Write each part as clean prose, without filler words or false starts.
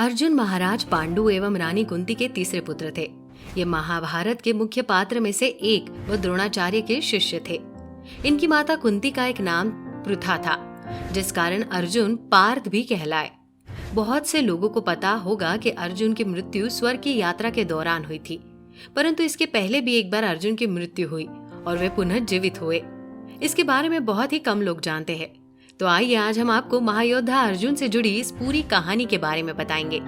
अर्जुन महाराज पांडु एवं रानी कुंती के तीसरे पुत्र थे। ये महाभारत के मुख्य पात्र में से एक व द्रोणाचार्य के शिष्य थे। इनकी माता कुंती का एक नाम पृथा था, जिस कारण अर्जुन पार्थ भी कहलाए। बहुत से लोगों को पता होगा कि अर्जुन की मृत्यु स्वर्ग की यात्रा के दौरान हुई थी, परंतु इसके पहले भी एक बार अर्जुन की मृत्यु हुई और वे पुनः जीवित हुए। इसके बारे में बहुत ही कम लोग जानते हैं। तो आइए आज हम आपको महायोद्धा अर्जुन से जुड़ी इस पूरी कहानी के बारे में बताएंगे।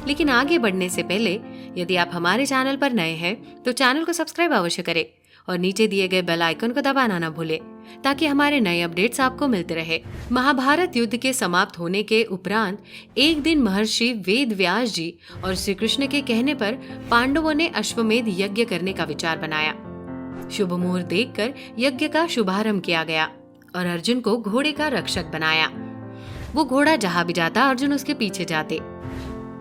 लेकिन आगे बढ़ने से पहले यदि आप हमारे चैनल पर नए हैं तो चैनल को सब्सक्राइब अवश्य करें और नीचे दिए गए बेल आइकन को दबाना न भूलें, ताकि हमारे नए अपडेट्स आपको मिलते रहे। महाभारत युद्ध के समाप्त होने के उपरांत एक दिन महर्षि वेद व्यास जी और श्री कृष्ण के कहने पर पांडवों ने अश्वमेध यज्ञ करने का विचार बनाया। शुभ मुहूर्त देखकर यज्ञ का शुभारंभ किया गया और अर्जुन को घोड़े का रक्षक बनाया। वो घोड़ा जहां भी जाता अर्जुन उसके पीछे जाते।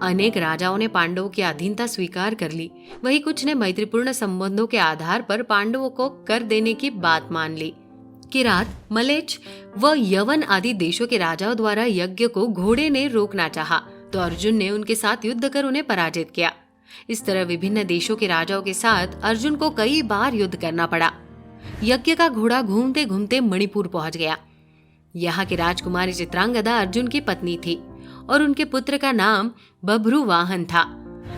अनेक राजाओं ने पांडवों की अधीनता स्वीकार कर ली, वही कुछ ने मैत्रीपूर्ण संबंधों के आधार पर पांडवों को कर देने की बात मान ली। किरात, मलेच्छ व यवन आदि देशों के राजाओं द्वारा यज्ञ को घोड़े ने रोकना चाहा, तो अर्जुन ने उनके साथ युद्ध कर उन्हें पराजित किया। इस तरह विभिन्न देशों के राजाओं के साथ अर्जुन को कई बार युद्ध करना पड़ा। यज्ञ का घोड़ा घूमते घूमते मणिपुर पहुंच गया। यहाँ की राजकुमारी चित्रांगदा अर्जुन की पत्नी थी और उनके पुत्र का नाम बभ्रुवाहन था।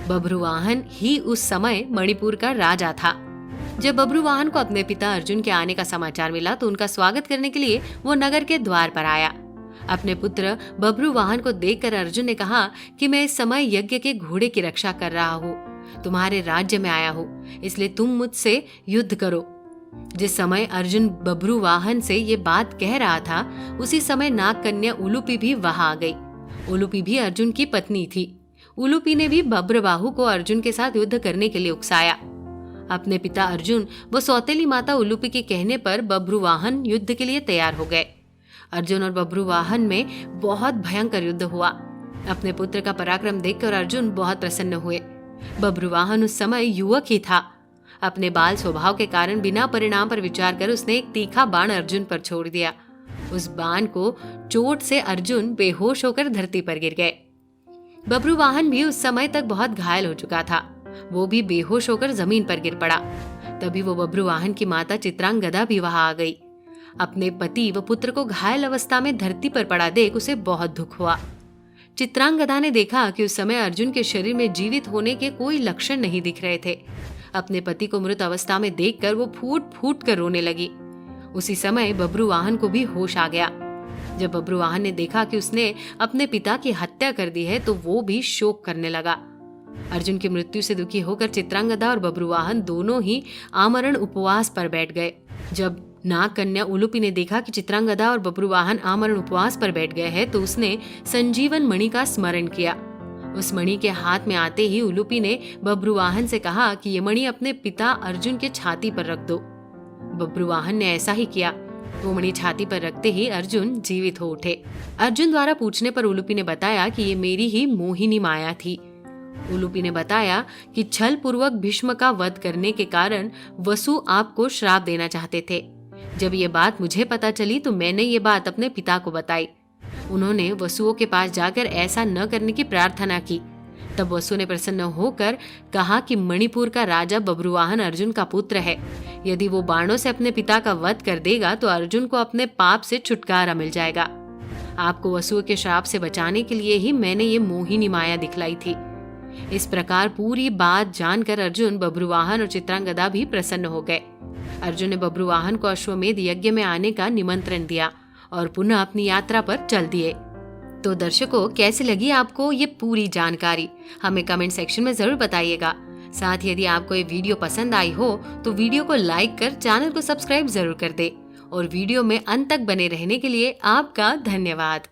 बभ्रुवाहन ही उस समय मणिपुर का राजा था। जब बभ्रुवाहन को अपने पिता अर्जुन के आने का समाचार मिला तो उनका स्वागत करने के लिए वो नगर के द्वार पर आया। अपने पुत्र बभ्रुवाहन को देखकर अर्जुन ने कहा कि मैं इस समय यज्ञ के घोड़े की रक्षा कर रहा हूँ, तुम्हारे राज्य में आया हूँ, इसलिए तुम मुझसे युद्ध करो। जिस समय अर्जुन बभ्रुवाहन से ये बात कह रहा था, उसी समय नाग कन्या उलूपी भी वहां आ गई। उलूपी भी अर्जुन की पत्नी थी। उलूपी ने भी बभ्रबाहु को अर्जुन के साथ युद्ध करने के लिए उकसाया। अपने पिता अर्जुन व सौतेली माता उलूपी के कहने पर बभ्रुवाहन युद्ध के लिए तैयार हो गए। अर्जुन और बभ्रुवाहन में बहुत भयंकर युद्ध हुआ। अपने पुत्र का पराक्रम देखकर अर्जुन बहुत प्रसन्न हुए। बभ्रुवाहन उस समय युवक ही था। अपने बाल स्वभाव के कारण बिना परिणाम पर विचार कर उसने एक तीखा बाण अर्जुन पर छोड़ दिया। उस बाण को चोट से अर्जुन बेहोश होकर धरती पर गिर गए। बभ्रुवाहन भी उस समय तक बहुत घायल हो चुका था। वो भी बेहोश होकर जमीन पर गिर पड़ा। तभी वो बभ्रुवाहन की माता चित्रांगदा भी वहां आ गई। अपने पति व पुत्र को घायल अवस्था में धरती पर पड़ा देख उसे बहुत दुख हुआ। चित्रांगदा ने देखा कि उस समय अर्जुन के शरीर में जीवित होने के कोई लक्षण नहीं दिख रहे थे। अपने पति को मृत अवस्था में देखकर वो फूट फूट कर रोने लगी। उसी समय बभ्रुवाहन को भी होश आ गया। जब बभ्रुवाहन ने देखा कि उसने अपने पिता की हत्या कर दी है तो वो भी शोक करने लगा। अर्जुन की मृत्यु से दुखी होकर चित्रांगदा और बभ्रुवाहन दोनों ही आमरण उपवास पर बैठ गए। जब नाग कन्या उलूपी ने देखा कि चित्रांगदा और बभ्रुवाहन आमरण उपवास पर बैठ गए हैं तो उसने संजीवन मणि का स्मरण किया। उस मणि के हाथ में आते ही उलूपी ने बभ्रुवाहन से कहा कि ये मणि अपने पिता अर्जुन के छाती पर रख दो। बभ्रुवाहन ने ऐसा ही किया। वो मणि छाती पर रखते ही अर्जुन जीवित हो उठे। अर्जुन द्वारा पूछने पर उलूपी ने बताया कि ये मेरी ही मोहिनी माया थी। उलूपी ने बताया कि छल पूर्वक भीष्म का वध करने के कारण वसु आपको श्राप देना चाहते थे। जब ये बात मुझे पता चली तो मैंने ये बात अपने पिता को बताई। उन्होंने वसुओं के पास जाकर ऐसा न करने की प्रार्थना की। तब वसु ने प्रसन्न होकर कहा कि मणिपुर का राजा बभ्रुवाहन अर्जुन का पुत्र है। यदि वो बाणों से अपने पिता का वध कर देगा तो अर्जुन को अपने पाप से छुटकारा मिल जाएगा। आपको वसुओं के श्राप से बचाने के लिए ही मैंने ये मोहिनी माया दिखलाई थी। इस प्रकार पूरी बात जानकर अर्जुन, बभ्रुवाहन और चित्रांगदा भी प्रसन्न हो गए। अर्जुन ने बभ्रुवाहन को अश्वमेध यज्ञ में आने का निमंत्रण दिया और पुनः अपनी यात्रा पर चल दिए। तो दर्शकों, कैसी लगी आपको ये पूरी जानकारी? हमें कमेंट सेक्शन में जरूर बताइएगा। साथ ही यदि आपको ये वीडियो पसंद आई हो तो वीडियो को लाइक कर चैनल को सब्सक्राइब जरूर कर दे और वीडियो में अंत तक बने रहने के लिए आपका धन्यवाद।